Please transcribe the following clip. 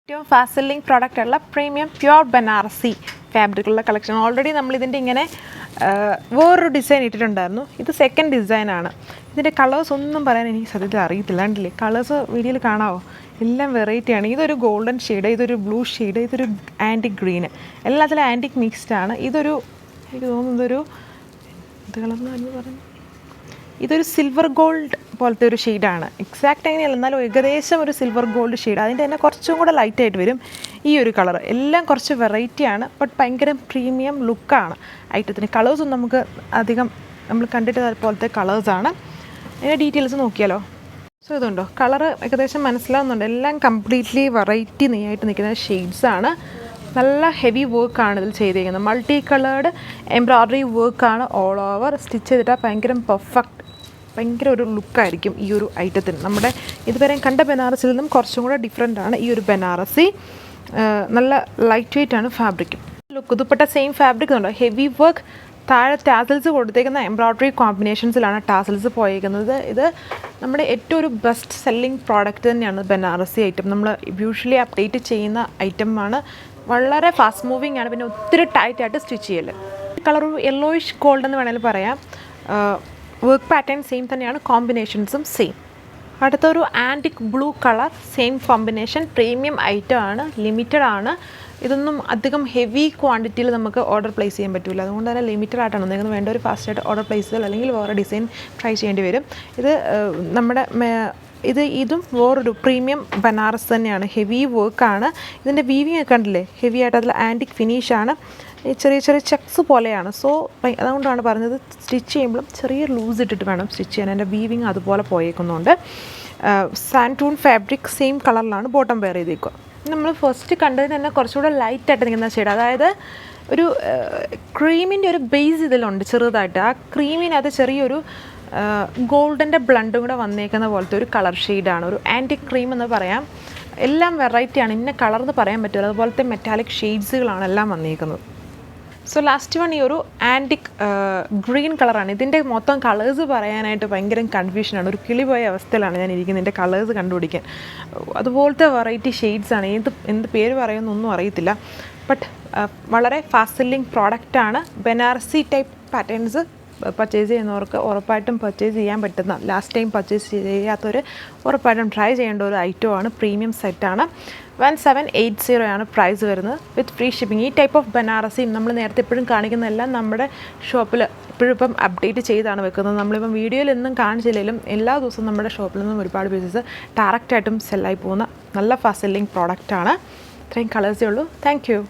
ഏറ്റവും fast selling product ഉള്ള premium pure Banarasi ഫാബ്രിക്കുള്ള കളക്ഷൻ. ഓൾറെഡി നമ്മളിതിൻ്റെ ഇങ്ങനെ വേറൊരു ഡിസൈൻ ഇട്ടിട്ടുണ്ടായിരുന്നു. ഇത് സെക്കൻഡ് ഡിസൈനാണ്. ഇതിൻ്റെ കളേഴ്സ് ഒന്നും പറയാൻ എനിക്ക് സത്യത്തിൽ അറിയത്തില്ല. കണ്ടില്ലേ, കളേഴ്സ് വീഡിയോയിൽ കാണാമോ? എല്ലാം വെറൈറ്റിയാണ്. ഇതൊരു ഗോൾഡൻ ഷെയ്ഡ്, ഇതൊരു ബ്ലൂ ഷെയ്ഡ്, ഇതൊരു ആൻറ്റിക് ഗ്രീന്, എല്ലാത്തിലും ആൻറ്റിക് മിക്സ്ഡാണ്. ഇതൊരു എനിക്ക് തോന്നുന്നത് ഇത് കളർന്ന് പറഞ്ഞു ഇതൊരു സിൽവർ ഗോൾഡ് പോലത്തെ ഒരു ഷെയ്ഡാണ്. എക്സാക്റ്റ് അങ്ങനെയല്ല, എന്നാലും ഏകദേശം ഒരു സിൽവർ ഗോൾഡ് ഷെയ്ഡ്. അതിൻ്റെ തന്നെ കുറച്ചും കൂടെ ലൈറ്റായിട്ട് വരും ഈ ഒരു കളർ. എല്ലാം കുറച്ച് വെറൈറ്റിയാണ്, ബട്ട് ഭയങ്കര പ്രീമിയം ലുക്കാണ് ഐറ്റത്തിന്. കളേഴ്സും നമുക്ക് അധികം നമ്മൾ കണ്ടിട്ട് പോലത്തെ കളേഴ്സാണ്. അതിൻ്റെ ഡീറ്റെയിൽസ് നോക്കിയാലോ. സോ ഇതുണ്ടോ, കളറ് ഏകദേശം മനസ്സിലാവുന്നുണ്ട്. എല്ലാം കംപ്ലീറ്റ്ലി വെറൈറ്റി നെയ്യായിട്ട് നിൽക്കുന്ന ഷെയ്ഡ്സാണ്. നല്ല ഹെവി വർക്കാണ് ഇതിൽ ചെയ്തിരിക്കുന്നത്. മൾട്ടി കളേർഡ് എംബ്രോയ്ഡറി വർക്കാണ് ഓൾ ഓവർ. സ്റ്റിച്ച് ചെയ്തിട്ടാൽ ഭയങ്കര ഒരു ലുക്കായിരിക്കും ഈ ഒരു ഐറ്റത്തിന്. നമ്മുടെ ഇതുവരെ കണ്ട ബനാറസിൽ നിന്നും കുറച്ചും കൂടെ ഡിഫറെൻ്റ് ആണ് ഈ ഒരു ബനാറസി. നല്ല ലൈറ്റ് വെയ്റ്റ് ആണ് ഫാബ്രിക്കും. ലുക്ക് ദുപ്പട്ട സെയിം ഫാബ്രിക് ഉണ്ടോ, ഹെവി വർക്ക്. താഴെ ടാസൽസ് കൊടുത്തേക്കുന്ന എംബ്രോയ്ഡറി കോമ്പിനേഷൻസിലാണ് ടാസൽസ് പോയിരിക്കുന്നത്. ഇത് നമ്മുടെ ഏറ്റവും ഒരു ബെസ്റ്റ് സെല്ലിംഗ് പ്രോഡക്റ്റ് തന്നെയാണ് ബനാറസി ഐറ്റം. നമ്മൾ യൂഷ്വലി അപ്ഡേറ്റ് ചെയ്യുന്ന ഐറ്റമാണ്. വളരെ ഫാസ്റ്റ് മൂവിങ് ആണ്, പിന്നെ ഒത്തിരി ടൈറ്റായിട്ട് സ്റ്റിച്ച് ചെയ്യൽ. കളർ ഒരു യെല്ലോയിഷ് ഗോൾഡ് എന്ന് വേണമെങ്കിൽ പറയാം. വർക്ക് പാറ്റേൺ സെയിം തന്നെയാണ്, കോമ്പിനേഷൻസും സെയിം. അടുത്തൊരു antique blue colour, same combination. Premium item ആണ്, ലിമിറ്റഡ് ആണ്. ഇതൊന്നും അധികം ഹെവി ക്വാണ്ടിറ്റിയിൽ നമുക്ക് ഓർഡർ പ്ലേസ് ചെയ്യാൻ പറ്റില്ല. അതുകൊണ്ട് തന്നെ ലിമിറ്റഡ് ആയിട്ടാണ്. നിങ്ങൾക്ക് വേണ്ട ഒരു ഫാസ്റ്റായിട്ട് ഓർഡർ പ്ലേസ് ചെയ്താൽ അല്ലെങ്കിൽ വേറെ ഡിസൈൻ ട്രൈ ചെയ്യേണ്ടി വരും. ഇത് നമ്മുടെ ഇതും വേറൊരു പ്രീമിയം ബനാറസ് തന്നെയാണ്. ഹെവി വർക്കാണ്. ഇതിൻ്റെ വീവിങ് ഒക്കെ കണ്ടില്ലേ, ഹെവി ആയിട്ട്. അതിൽ ആൻറ്റിക് ഫിനിഷാണ്. ചെറിയ ചെറിയ ചെക്സ് പോലെയാണ്. സോ അതുകൊണ്ടാണ് പറഞ്ഞത് സ്റ്റിച്ച് ചെയ്യുമ്പോഴും ചെറിയ ലൂസ് ഇട്ടിട്ട് വേണം സ്റ്റിച്ച് ചെയ്യാൻ. എൻ്റെ വീവിങ് അതുപോലെ പോയേക്കുന്നുണ്ട്. സാൻറ്റൂൺ ഫാബ്രിക് സെയിം കളറിലാണ് ബോട്ടം വെയർ ചെയ്തേക്കുക. നമ്മൾ ഫസ്റ്റ് കണ്ടതിന് തന്നെ കുറച്ചുകൂടെ ലൈറ്റായിട്ട് നിൽക്കുന്ന ഷെയ്ഡ്, അതായത് ഒരു ക്രീമിൻ്റെ ഒരു ബേസ് ഇതിലുണ്ട് ചെറുതായിട്ട്. ആ ക്രീമിനകത്ത് ചെറിയൊരു ഗോൾഡിൻ്റെ ബ്ലണ്ടും കൂടെ വന്നേക്കുന്ന പോലത്തെ ഒരു കളർ ഷെയ്ഡാണ്. ഒരു ആൻറ്റിക് ക്രീം എന്ന് പറയാം. എല്ലാം വെറൈറ്റിയാണ്, ഇന്ന കളർ എന്ന് പറയാൻ പറ്റില്ല. അതുപോലത്തെ മെറ്റാലിക് ഷെയ്ഡ്സുകളാണ് എല്ലാം വന്നേക്കുന്നത്. സോ ലാസ്റ്റ് വൺ ഈ ഒരു ആൻറ്റിക് ഗ്രീൻ കളറാണ്. ഇതിൻ്റെ മൊത്തം കളേഴ്സ് പറയാനായിട്ട് ഭയങ്കര കൺഫ്യൂഷനാണ്. ഒരു കിളി പോയ അവസ്ഥയിലാണ് ഞാൻ ഇരിക്കുന്നത് ഇതിൻ്റെ കളേഴ്സ് കണ്ടുപിടിക്കാൻ. അതുപോലത്തെ വെറൈറ്റി ഷെയ്ഡ്സാണ്. എന്ത് പേര് പറയുമെന്നൊന്നും അറിയത്തില്ല. ബട്ട് വളരെ ഫാസ്റ്റ് സെല്ലിംഗ് പ്രോഡക്റ്റാണ്. ബനാറസി ടൈപ്പ് പാറ്റേൺസ് പർച്ചേസ് ചെയ്യുന്നവർക്ക് ഉറപ്പായിട്ടും പർച്ചേസ് ചെയ്യാൻ പറ്റുന്ന, ലാസ്റ്റ് ടൈം പർച്ചേസ് ചെയ്യാത്തവർ ഉറപ്പായിട്ടും ട്രൈ ചെയ്യേണ്ട ഒരു ഐറ്റമാണ്. പ്രീമിയം സെറ്റാണ്. 1780 ആണ് പ്രൈസ് വരുന്നത്, വിത്ത് ഫ്രീ ഷിപ്പിംഗ്. ഈ ടൈപ്പ് ഓഫ് ബനാറസി നമ്മൾ നേരത്തെ എപ്പോഴും കാണിക്കുന്നതെല്ലാം നമ്മുടെ ഷോപ്പിൽ ഇപ്പോഴും ഇപ്പം അപ്ഡേറ്റ് ചെയ്താണ് വെക്കുന്നത്. നമ്മളിപ്പം വീഡിയോയിൽ ഒന്നും കാണിച്ചില്ലെങ്കിലും എല്ലാ ദിവസവും നമ്മുടെ ഷോപ്പിൽ നിന്നും ഒരുപാട് പീസസ് ഡയറക്റ്റായിട്ടും സെല്ലായി പോകുന്ന നല്ല ഫാസ്റ്റ് സെല്ലിംഗ് പ്രോഡക്റ്റാണ്. ഇത്രയും കളേഴ്സേ ഉള്ളൂ. Thank you.